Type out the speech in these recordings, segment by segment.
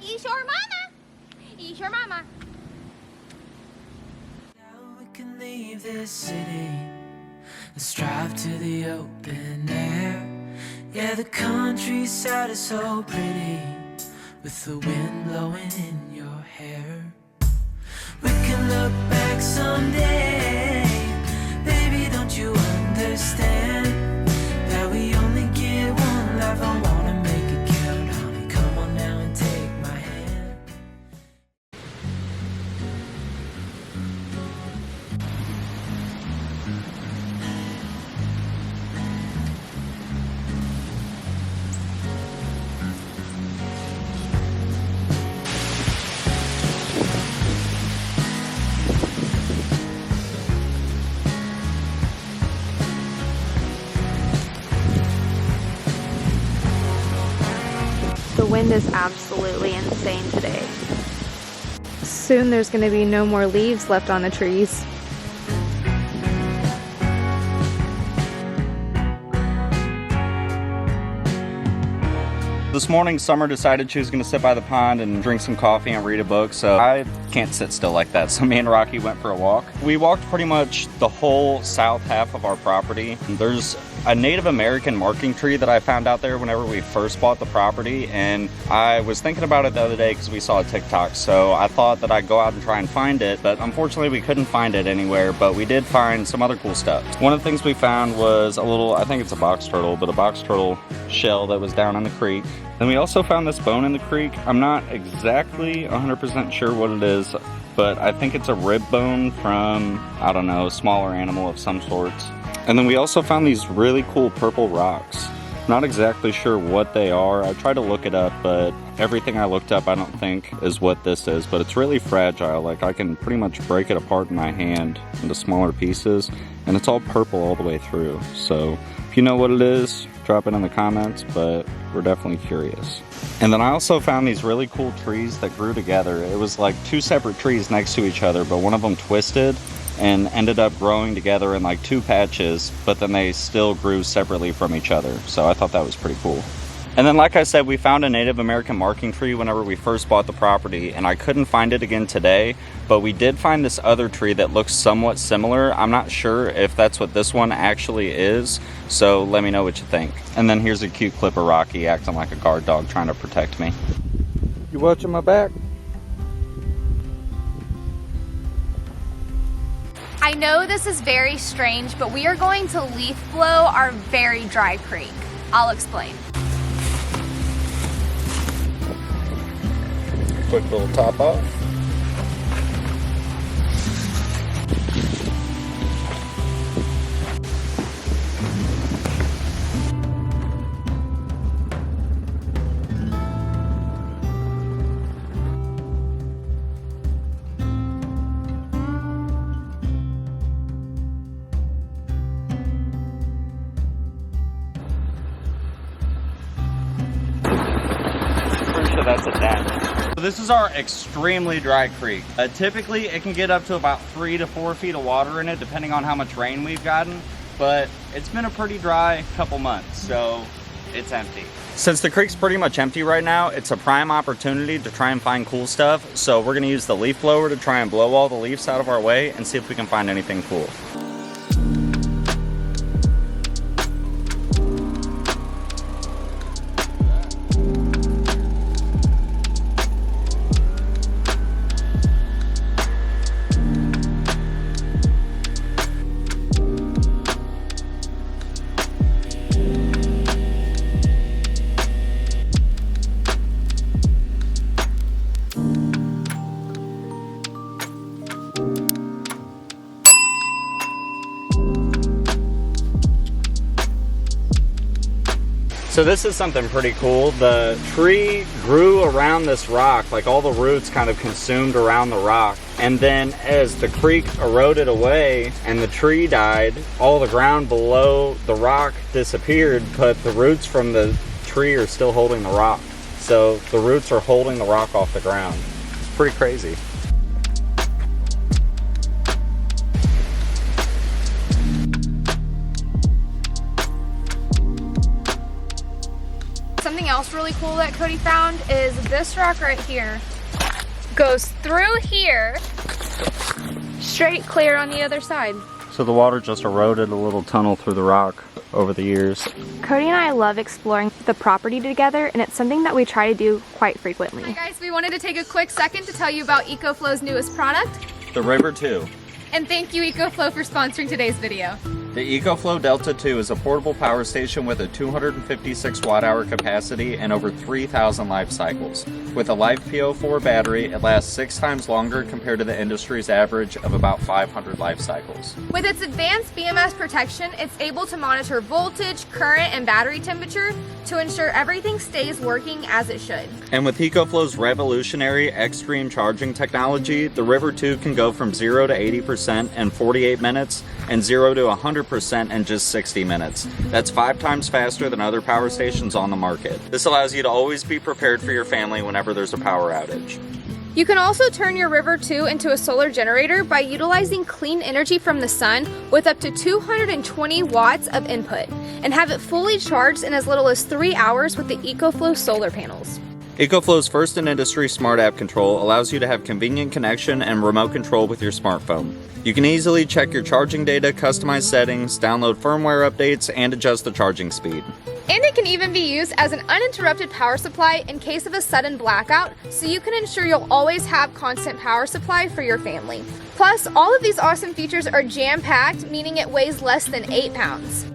Eat your mama. Eat your mama. Now we can leave this city. Let's drive to the open air. Yeah, the countryside is so pretty, with the wind blowing in your hair. We can look back someday. Baby, don't you understand that we only get one life? I wanna make it count, honey. Come on now and take my hand. The wind is absolutely insane today. Soon there's going to be no more leaves left on the trees. This morning, Summer decided she was going to sit by the pond and drink some coffee and read a book, so I can't sit still like that. So me and Rocky went for a walk. We walked pretty much the whole south half of our property. There's a Native American marking tree that I found out there whenever we first bought the property, and I was thinking about it the other day because we saw a TikTok, so I thought that I'd go out and try and find it, but unfortunately we couldn't find it anywhere, but we did find some other cool stuff. One of the things we found was a little, I think it's a box turtle, but a box turtle shell that was down in the creek. Then we also found this bone in the creek. I'm not exactly 100% sure what it is, but I think it's a rib bone from, I don't know, a smaller animal of some sort. And then we also found these really cool purple rocks. Not exactly sure what they are. I tried to look it up, but everything I looked up I don't think is what this is, but it's really fragile. Like, I can pretty much break it apart in my hand into smaller pieces, and it's all purple all the way through. So if you know what it is, drop it in the comments, but we're definitely curious. And then I also found these really cool trees that grew together. It was like two separate trees next to each other, but one of them twisted and ended up growing together in like two patches, but then they still grew separately from each other. So I thought that was pretty cool. And then, like I said, we found a Native American marking tree whenever we first bought the property, and I couldn't find it again today, but we did find this other tree that looks somewhat similar. I'm not sure if that's what this one actually is, so let me know what you think. And then here's a cute clip of Rocky acting like a guard dog trying to protect me. You watching my back? I know this is very strange, but we are going to leaf blow our very dry creek. I'll explain. Quick little top off. Pretty sure that's a dent. This is our extremely dry creek. Typically it can get up to about 3 to 4 feet of water in it depending on how much rain we've gotten, but it's been a pretty dry couple months, so it's empty. Since the creek's pretty much empty right now, it's a prime opportunity to try and find cool stuff, so we're gonna use the leaf blower to try and blow all the leaves out of our way and see if we can find anything cool. So this is something pretty cool. The tree grew around this rock, like all the roots kind of consumed around the rock. And then as the creek eroded away and the tree died, all the ground below the rock disappeared, but the roots from the tree are still holding the rock. So the roots are holding the rock off the ground. It's pretty crazy. Something else else really cool that Cody found is this rock right here. Goes through here, straight clear on the other side. So the water just eroded a little tunnel through the rock over the years. Cody and I love exploring the property together, and it's something that we try to do quite frequently. Hi guys, we wanted to take a quick second to tell you about EcoFlow's newest product. The River 2. And thank you EcoFlow for sponsoring today's video. The EcoFlow Delta 2 is a portable power station with a 256 watt-hour capacity and over 3,000 life cycles. With a Life PO4 battery, it lasts 6 times longer compared to the industry's average of about 500 life cycles. With its advanced BMS protection, it's able to monitor voltage, current, and battery temperature to ensure everything stays working as it should. And with EcoFlow's revolutionary extreme charging technology, the River 2 can go from 0 to 80% in 48 minutes and 0 to 100% in just 60 minutes. That's 5 times faster than other power stations on the market. This allows you to always be prepared for your family whenever there's a power outage. You can also turn your River 2 into a solar generator by utilizing clean energy from the sun with up to 220 watts of input and have it fully charged in as little as 3 hours with the EcoFlow solar panels. EcoFlow's first in industry smart app control allows you to have convenient connection and remote control with your smartphone. You can easily check your charging data, customize settings, download firmware updates, and adjust the charging speed. And it can even be used as an uninterrupted power supply in case of a sudden blackout, so you can ensure you'll always have constant power supply for your family. Plus, all of these awesome features are jam-packed, meaning it weighs less than 8 pounds.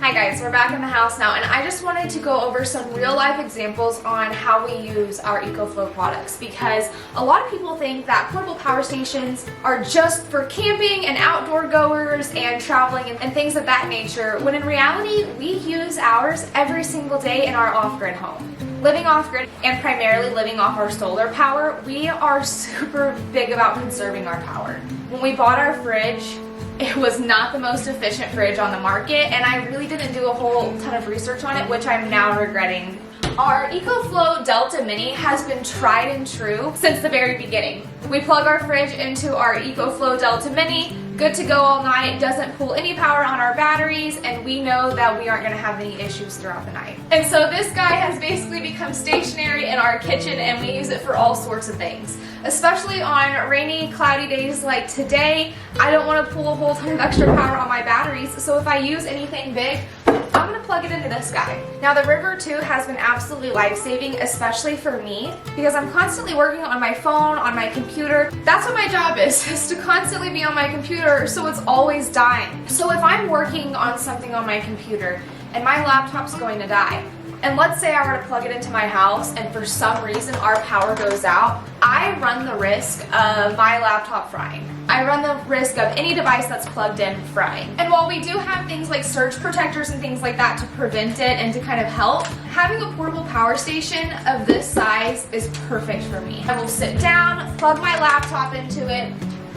Hi guys, we're back in the house now, and I just wanted to go over some real-life examples on how we use our EcoFlow products, because a lot of people think that portable power stations are just for camping and outdoor goers and traveling and things of that nature, when in reality, we use ours every single day in our off-grid home. Living off-grid and primarily living off our solar power, we are super big about conserving our power. When we bought our fridge, it was not the most efficient fridge on the market, and I really didn't do a whole ton of research on it, which I'm now regretting. Our EcoFlow Delta Mini has been tried and true since the very beginning. We plug our fridge into our EcoFlow Delta Mini, good to go all night, doesn't pull any power on our batteries, and we know that we aren't going to have any issues throughout the night. And so this guy has basically become stationary in our kitchen, and we use it for all sorts of things. Especially on rainy, cloudy days like today, I don't want to pull a whole ton of extra power on my batteries, so if I use anything big, I'm going to plug it into this guy. Now the River 2 has been absolutely life-saving, especially for me, because I'm constantly working on my phone, on my computer. That's what my job is to constantly be on my computer, so it's always dying. So if I'm working on something on my computer and my laptop's going to die, and let's say I were to plug it into my house and for some reason our power goes out, I run the risk of my laptop frying. I run the risk of any device that's plugged in frying. And while we do have things like surge protectors and things like that to prevent it and to kind of help, having a portable power station of this size is perfect for me. I will sit down, plug my laptop into it,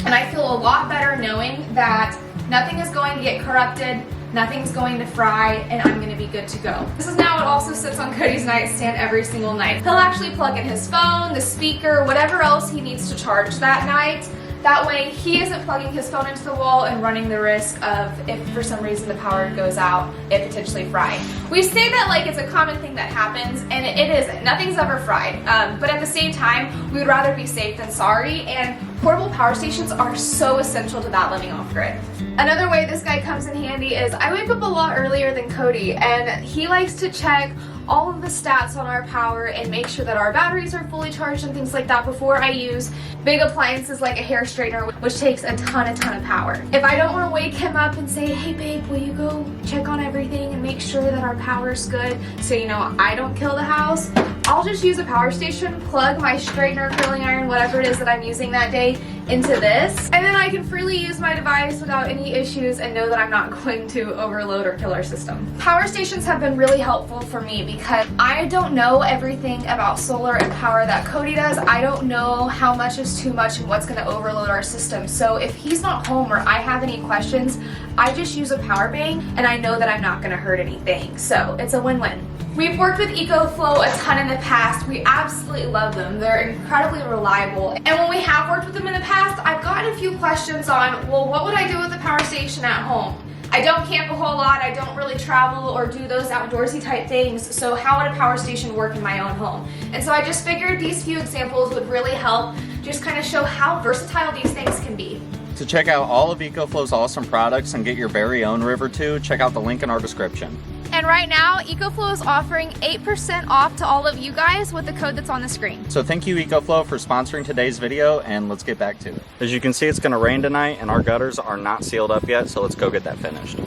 and I feel a lot better knowing that nothing is going to get corrupted, nothing's going to fry, and I'm gonna be good to go. This is now what also sits on Cody's nightstand every single night. He'll actually plug in his phone, the speaker, whatever else he needs to charge that night. That way he isn't plugging his phone into the wall and running the risk of, if for some reason the power goes out, it potentially frying. We say that like it's a common thing that happens, and it isn't. Nothing's ever fried. But at the same time, we would rather be safe than sorry, and portable power stations are so essential to that living off-grid. Another way this guy comes in handy is I wake up a lot earlier than Cody, and he likes to check all of the stats on our power and make sure that our batteries are fully charged and things like that before I use big appliances like a hair straightener, which takes a ton of power. If I don't want to wake him up and say, hey babe, will you go check on everything and make sure that our power's good so you know I don't kill the house, I'll just use a power station, plug my straightener, curling iron, whatever it is that I'm using that day into this, and then I can freely use my device without any issues and know that I'm not going to overload or kill our system. Power stations have been really helpful for me because I don't know everything about solar and power that Cody does. I don't know how much is too much and what's going to overload our system. So if he's not home or I have any questions, I just use a power bank and I know that I'm not going to hurt anything. So it's a win-win. We've worked with EcoFlow a ton in the past. We absolutely love them. They're incredibly reliable. And when we have worked with them in the past, I've gotten a few questions on, well, what would I do with the power station at home? I don't camp a whole lot, I don't really travel or do those outdoorsy type things, so how would a power station work in my own home? And so I just figured these few examples would really help just kind of show how versatile these things can be. To check out all of EcoFlow's awesome products and get your very own river too, check out the link in our description. And right now, EcoFlow is offering 8% off to all of you guys with the code that's on the screen. So thank you EcoFlow for sponsoring today's video, and let's get back to it. As you can see, it's gonna rain tonight and our gutters are not sealed up yet, so let's go get that finished.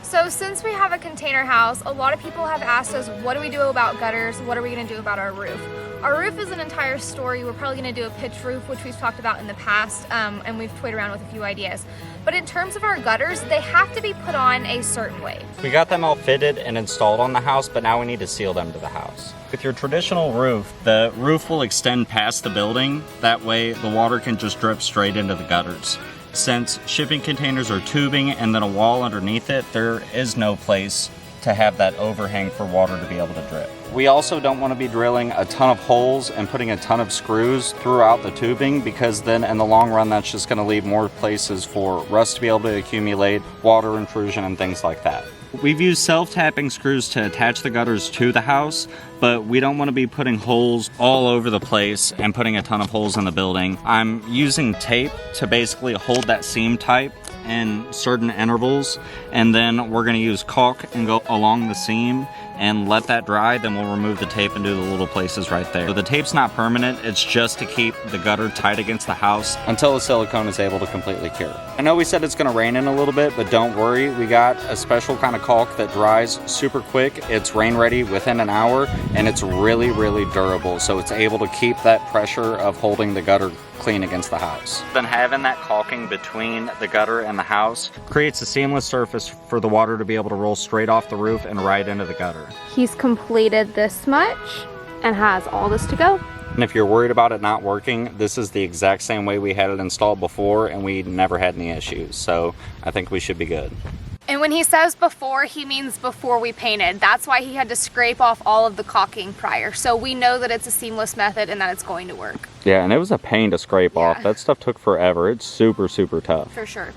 So since we have a container house, a lot of people have asked us, what do we do about gutters? What are we gonna do about our roof? Our roof is an entire story. We're probably gonna do a pitch roof, which we've talked about in the past, and we've toyed around with a few ideas. But in terms of our gutters, they have to be put on a certain way. We got them all fitted and installed on the house, but now we need to seal them to the house. With your traditional roof, the roof will extend past the building. That way the water can just drip straight into the gutters. Since shipping containers are tubing and then a wall underneath it, there is no place to have that overhang for water to be able to drip. We also don't want to be drilling a ton of holes and putting a ton of screws throughout the tubing, because then in the long run that's just going to leave more places for rust to be able to accumulate, water intrusion and things like that. We've used self-tapping screws to attach the gutters to the house, but we don't want to be putting holes all over the place and putting a ton of holes in the building. I'm using tape to basically hold that seam tight in certain intervals, and then we're going to use caulk and go along the seam and let that dry. Then we'll remove the tape and do the little places right there. So the tape's not permanent, it's just to keep the gutter tight against the house until the silicone is able to completely cure. I know we said it's going to rain in a little bit, but don't worry, we got a special kind of caulk that dries super quick. It's rain ready within an hour, and it's really, really durable, so it's able to keep that pressure of holding the gutter clean against the house. Then having that caulking between the gutter and the house creates a seamless surface for the water to be able to roll straight off the roof and right into the gutter. He's completed this much and has all this to go. And if you're worried about it not working, this is the exact same way we had it installed before and we never had any issues, so I think we should be good. And when he says before, he means before we painted. That's why he had to scrape off all of the caulking prior. So we know that it's a seamless method and that it's going to work. Yeah, and it was a pain to scrape off. That stuff took forever. It's super, super tough. For sure.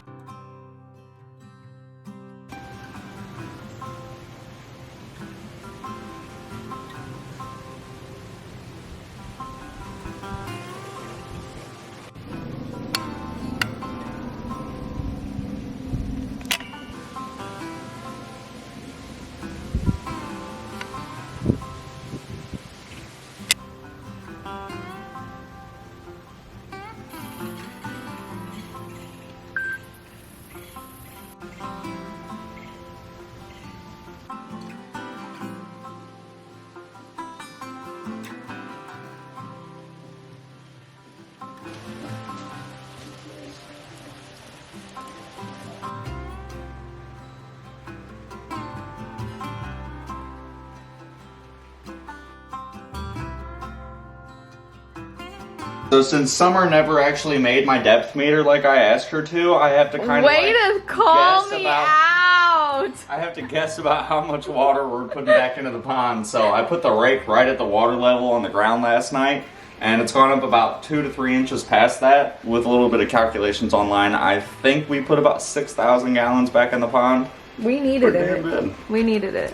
So since Summer never actually made my depth meter like I asked her to, I have to kind of Way to call me out! I have to guess about how much water we're putting back into the pond. So I put the rake right at the water level on the ground last night, and it's gone up about 2 to 3 inches past that. With a little bit of calculations online, I think we put about 6,000 gallons back in the pond. We needed Pretty it. damn good. We needed it.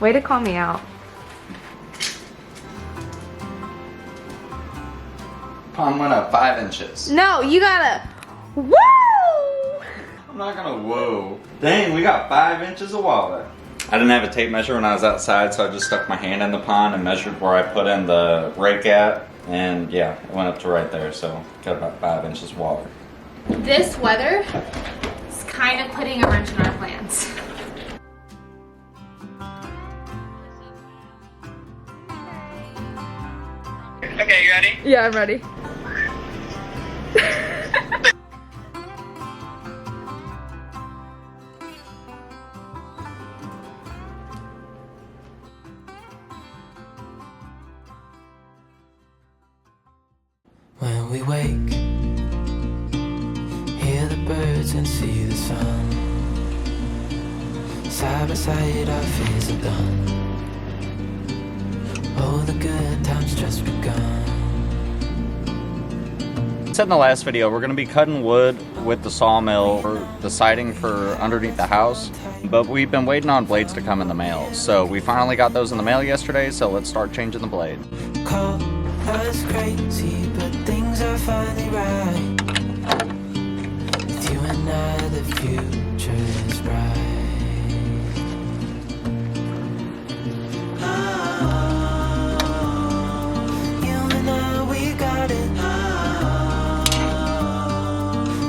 Way to call me out. Pond went up 5 inches. No, you gotta. Woo! I'm not gonna whoa. Dang, we got 5 inches of water. I didn't have a tape measure when I was outside, so I just stuck my hand in the pond and measured where I put in the rake at. And yeah, it went up to right there, so got about 5 inches of water. This weather is kind of putting a wrench in our plans. Okay, you ready? Yeah, I'm ready. When we wake, hear the birds and see the sun. Side by side our fears are done. Oh, the good times just begun. Said in the last video, we're going to be cutting wood with the sawmill for the siding for underneath the house, but we've been waiting on blades to come in the mail. So we finally got those in the mail yesterday, so let's start changing the blade. Call us crazy, but things are finally right. With you and I, the future is bright. You and I, we got it.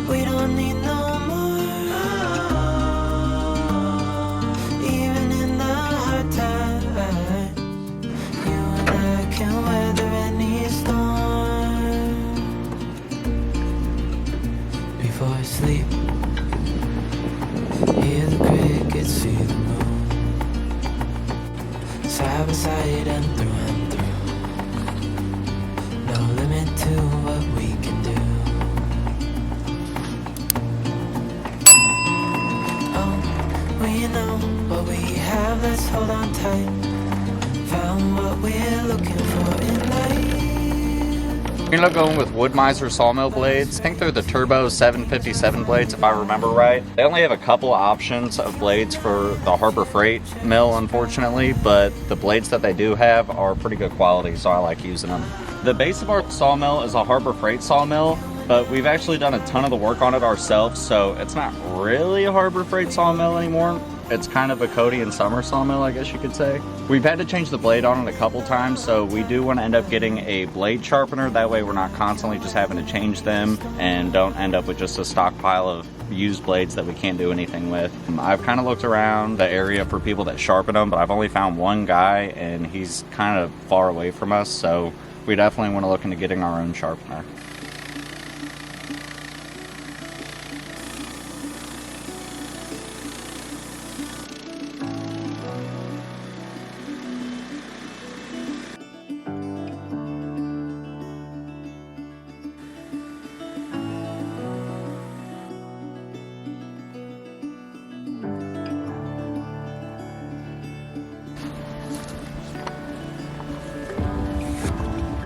We don't need no more. Even in the hard times, you and I can weather any storm. Before I sleep, hear the crickets, see the moon. Side by side and through. No limit to what we can do. Oh, we know what we have, let's hold on tight. Found what we're looking for in life. We ended up going with Wood-Mizer sawmill blades. I think they're the Turbo 757 blades, if I remember right. They only have a couple of options of blades for the Harbor Freight mill, unfortunately, but the blades that they do have are pretty good quality, so I like using them. The base of our sawmill is a Harbor Freight sawmill, but we've actually done a ton of the work on it ourselves, so it's not really a Harbor Freight sawmill anymore. It's kind of a Cody and Summer sawmill, I guess you could say. We've had to change the blade on it a couple times, so we do want to end up getting a blade sharpener. That way we're not constantly just having to change them and don't end up with just a stockpile of used blades that we can't do anything with. I've kind of looked around the area for people that sharpen them, but I've only found one guy and he's kind of far away from us, so we definitely want to look into getting our own sharpener.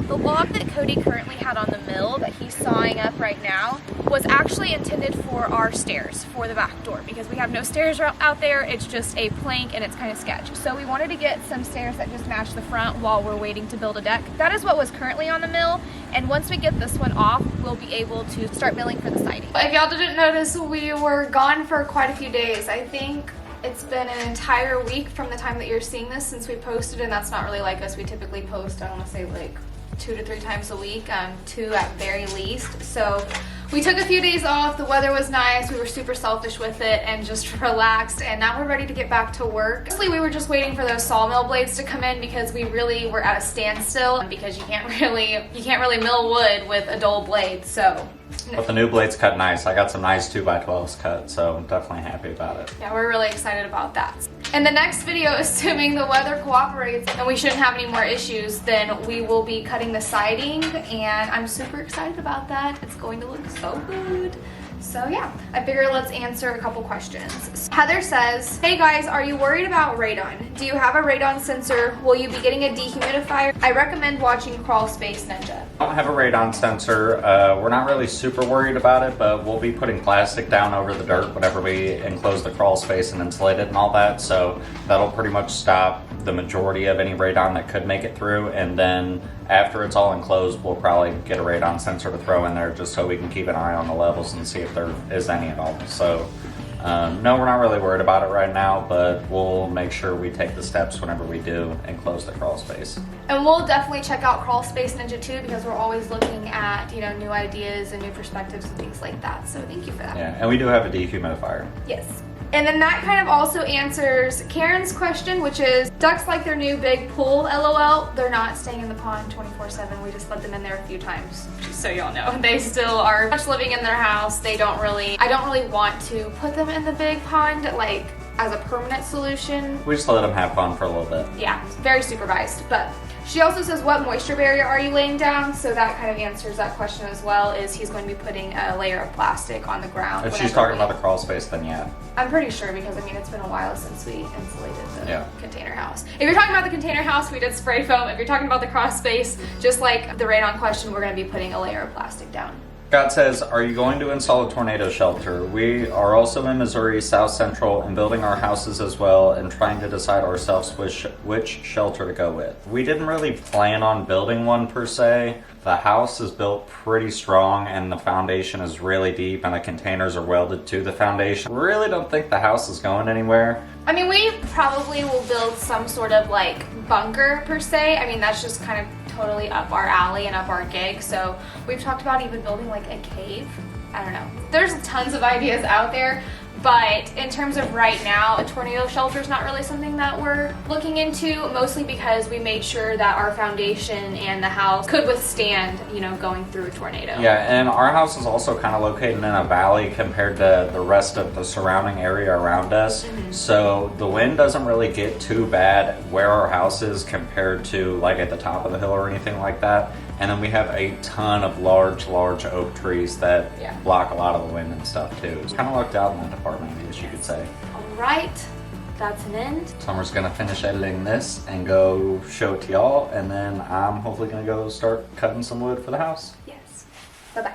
The log that Cody currently had on the mill that he's sawing up right now was actually intended for our stairs for the back door because we have no stairs out there. It's just a plank and it's kind of sketch. So we wanted to get some stairs that just match the front while we're waiting to build a deck. That is what was currently on the mill, and once we get this one off, we'll be able to start milling for the siding. If y'all didn't notice, we were gone for quite a few days. I think it's been an entire week from the time that you're seeing this since we posted, and that's not really like us. We typically post, I want to say like 2 to 3 times a week, 2 at very least. So we took a few days off, the weather was nice, we were super selfish with it and just relaxed, and now we're ready to get back to work. Honestly, we were just waiting for those sawmill blades to come in because we really were at a standstill because you can't really mill wood with a dull blade, so. But the new blades cut nice. I got some nice 2x12s cut, so I'm definitely happy about it. Yeah, we're really excited about that. In the next video, assuming the weather cooperates and we shouldn't have any more issues, then we will be cutting the siding, and I'm super excited about that. It's going to look so good. So yeah, I figure let's answer a couple questions. Heather says, hey guys, are you worried about radon? Do you have a radon sensor? Will you be getting a dehumidifier? I recommend watching Crawl Space Ninja. I don't have a radon sensor. We're not really super worried about it, but we'll be putting plastic down over the dirt whenever we enclose the crawl space and insulate it and all that. So that'll pretty much stop the majority of any radon that could make it through. And then after it's all enclosed, we'll probably get a radon sensor to throw in there just so we can keep an eye on the levels and see if there is any at all. So no, we're not really worried about it right now, but we'll make sure we take the steps whenever we do enclose the crawl space. And we'll definitely check out Crawl Space Ninja too, because we're always looking at, you know, new ideas and new perspectives and things like that. So thank you for that. Yeah, and we do have a dehumidifier. Yes. And then that kind of also answers Karen's question, which is, ducks like their new big pool, LOL. They're not staying in the pond 24/7. We just let them in there a few times, just so y'all know. They still are much living in their house. I don't really want to put them in the big pond, like, as a permanent solution. We just let them have fun for a little bit. Yeah, very supervised. But she also says, what moisture barrier are you laying down? So that kind of answers that question as well, is he's going to be putting a layer of plastic on the ground. If she's talking about the crawl space, then yeah. I'm pretty sure, because I mean, it's been a while since we insulated the container house. If you're talking about the container house, we did spray foam. If you're talking about the crawl space, just like the radon question, we're going to be putting a layer of plastic down. Scott says, are you going to install a tornado shelter? We are also in Missouri, South Central, and building our houses as well and trying to decide ourselves which shelter to go with. We didn't really plan on building one per se. The house is built pretty strong and the foundation is really deep and the containers are welded to the foundation. Really don't think the house is going anywhere. I mean, we probably will build some sort of like bunker per se. I mean, that's just kind of totally up our alley and up our gig. So we've talked about even building like a cave. I don't know. There's tons of ideas out there. But in terms of right now, a tornado shelter is not really something that we're looking into, mostly because we made sure that our foundation and the house could withstand, you know, going through a tornado. Yeah, and our house is also kind of located in a valley compared to the rest of the surrounding area around us. So the wind doesn't really get too bad where our house is compared to like at the top of the hill or anything like that. And then we have a ton of large oak trees that block a lot of the wind and stuff too. It's kind of lucked out in that department, I guess you could say. All right, that's an end. Summer's gonna finish editing this and go show it to y'all, and then I'm hopefully gonna go start cutting some wood for the house. Yes. Bye-bye.